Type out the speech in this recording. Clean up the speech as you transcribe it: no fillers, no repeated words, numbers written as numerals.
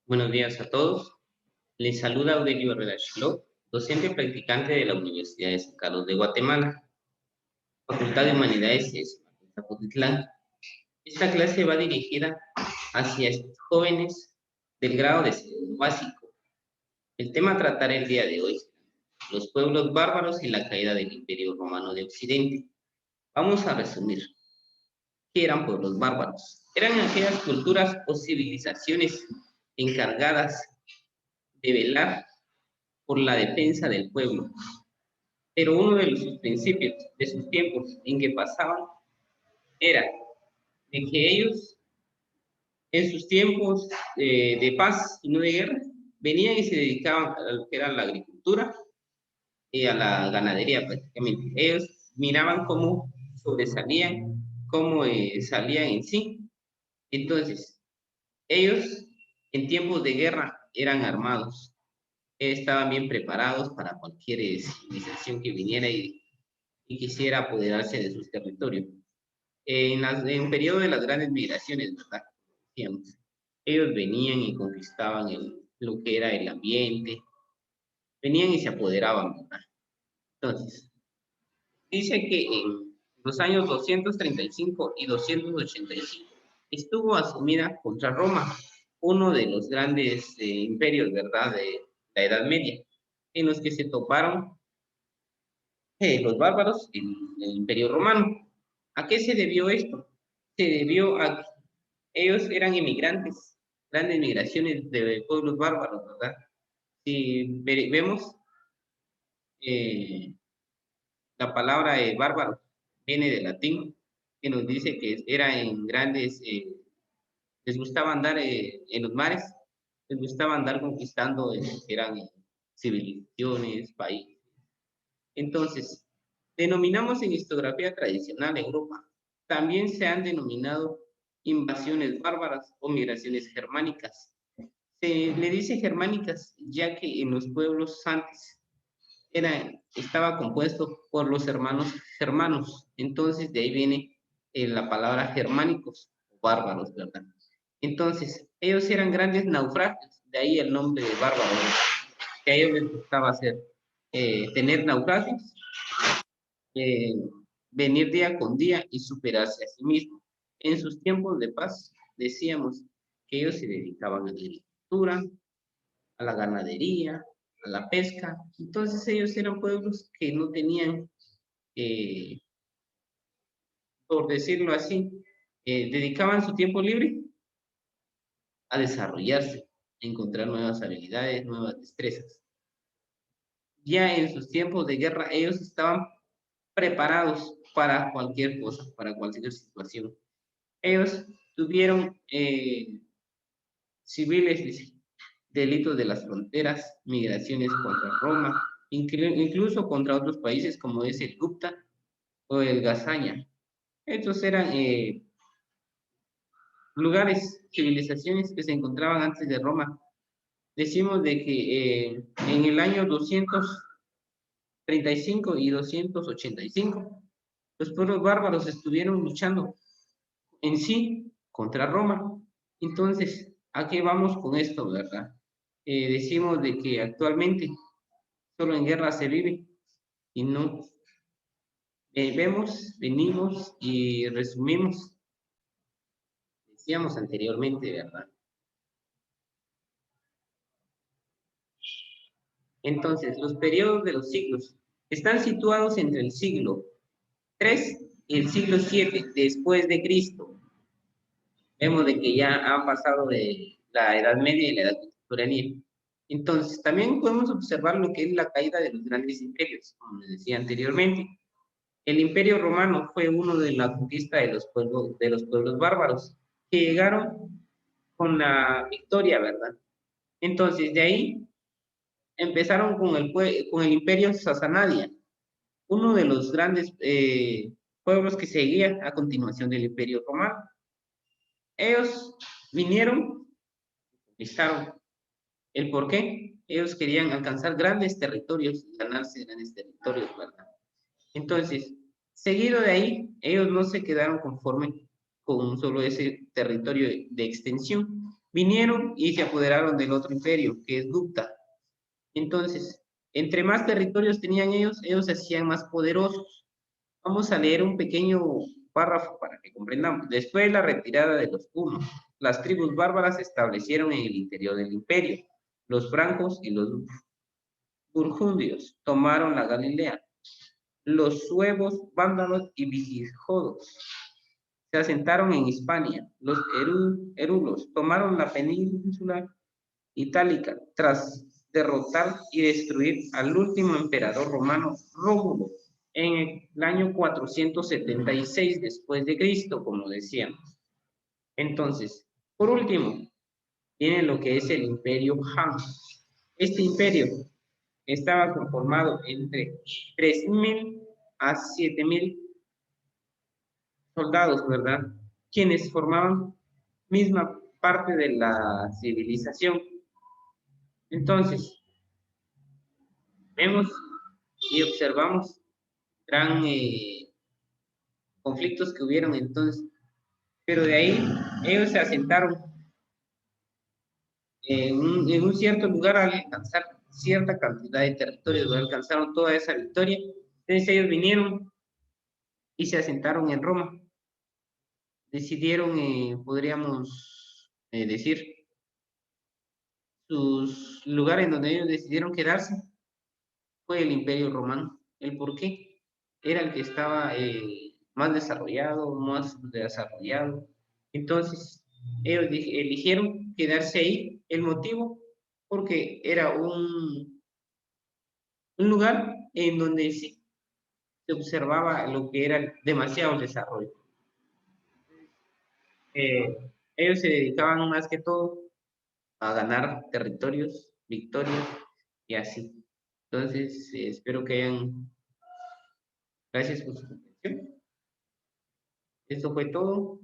Buenos días a todos. Les saluda Aurelio Herrera Chaló, docente practicante de la Universidad de San Carlos de Guatemala, Facultad de Humanidades de Zapotitlán. Esta clase va dirigida hacia jóvenes del grado de segundo básico. El tema a tratar el día de hoy, los pueblos bárbaros y la caída del Imperio Romano de Occidente. Vamos a resumir. ¿Qué eran pueblos bárbaros? Eran aquellas culturas o civilizaciones encargadas de velar por la defensa del pueblo. Pero uno de los principios de sus tiempos en que pasaban era de que ellos, en sus tiempos de paz y no de guerra, venían y se dedicaban a lo que era la agricultura y a la ganadería prácticamente. Ellos miraban cómo sobresalían, cómo salían en sí. Entonces, ellos en tiempos de guerra eran armados, estaban bien preparados para cualquier civilización que viniera y quisiera apoderarse de sus territorios. En un periodo de las grandes migraciones, ¿verdad? Decíamos, ellos venían y conquistaban lo que era el ambiente, venían y se apoderaban, ¿verdad? Entonces, dice que en los años 235 y 285 estuvo asumida contra Roma, uno de los grandes imperios, ¿verdad?, de la Edad Media, en los que se toparon los bárbaros en el Imperio Romano. ¿A qué se debió esto? Se debió a que ellos eran inmigrantes, grandes migraciones de pueblos bárbaros, ¿verdad? Si vemos, eh, la palabra bárbaro viene del latín, que nos dice que era en grandes, les gustaba andar en los mares, les gustaba andar conquistando que eran civilizaciones, países. Entonces, denominamos en historiografía tradicional Europa. También se han denominado invasiones bárbaras o migraciones germánicas. Se le dice germánicas ya que en los pueblos antes estaba compuesto por los hermanos germanos. Entonces, de ahí viene la palabra germánicos, bárbaros, ¿verdad? Entonces, ellos eran grandes naufragios, de ahí el nombre de bárbaros, que a ellos les gustaba tener naufragios, eh, venir día con día y superarse a sí mismos. En sus tiempos de paz, decíamos que ellos se dedicaban a la agricultura, a la ganadería, a la pesca. Entonces ellos eran pueblos que no tenían, eh, por decirlo así, dedicaban su tiempo libre a desarrollarse, a encontrar nuevas habilidades, nuevas destrezas. Ya en sus tiempos de guerra, ellos estaban preparados para cualquier cosa, para cualquier situación. Ellos tuvieron civiles, delitos de las fronteras, migraciones contra Roma, incluso contra otros países como es el Gupta o el Gazaña. Estos eran lugares, civilizaciones que se encontraban antes de Roma. Decimos de que en el año 235 y 285 los pueblos bárbaros estuvieron luchando en sí contra Roma. Entonces, ¿a qué vamos con esto, verdad? Decimos de que actualmente solo en guerra se vive y no vemos, venimos y resumimos, decíamos anteriormente, ¿verdad? Entonces, los periodos de los siglos están situados entre el siglo III y el siglo VII después de Cristo. Vemos de que ya han pasado de la Edad Media y la Edad Contemporánea. Entonces, también podemos observar lo que es la caída de los grandes imperios, como les decía anteriormente. El Imperio Romano fue uno de la conquista de los pueblos bárbaros, que llegaron con la victoria, ¿verdad? Entonces, de ahí empezaron con el Imperio Sasanadia, uno de los grandes pueblos que seguía a continuación del Imperio Romano. Ellos vinieron, conquistaron. ¿El por qué? Ellos querían alcanzar grandes territorios, ganarse grandes territorios, ¿verdad? Entonces, seguido de ahí, ellos no se quedaron conformes con solo ese territorio de extensión, vinieron y se apoderaron del otro imperio, que es Gupta. Entonces, entre más territorios tenían ellos, ellos se hacían más poderosos. Vamos a leer un pequeño párrafo para que comprendamos. Después de la retirada de los hunos, las tribus bárbaras se establecieron en el interior del imperio. Los francos y los burgundios tomaron la Galilea. Los suevos, vándalos y visigodos se asentaron en Hispania. Los erulos tomaron la península itálica tras derrotar y destruir al último emperador romano, Rómulo, en el año 476 después de Cristo, como decíamos. Entonces, por último, tiene lo que es el Imperio Han. Este imperio estaba conformado entre 3.000 a 7.000 soldados, ¿verdad? Quienes formaban misma parte de la civilización. Entonces, vemos y observamos gran conflictos que hubieron entonces, pero de ahí ellos se asentaron en un cierto lugar al alcanzar cierta cantidad de territorios, ¿no? Alcanzaron toda esa victoria, entonces ellos vinieron y se asentaron en Roma, decidieron, podríamos decir, sus lugares donde ellos decidieron quedarse fue el Imperio Romano. ¿El por qué? Era el que estaba más desarrollado. Entonces, ellos eligieron quedarse ahí. El motivo, porque era un lugar en donde sí se observaba lo que era demasiado desarrollo. Ellos se dedicaban más que todo a ganar territorios, victorias y así. Entonces, espero que hayan. Gracias por su atención. Esto fue todo.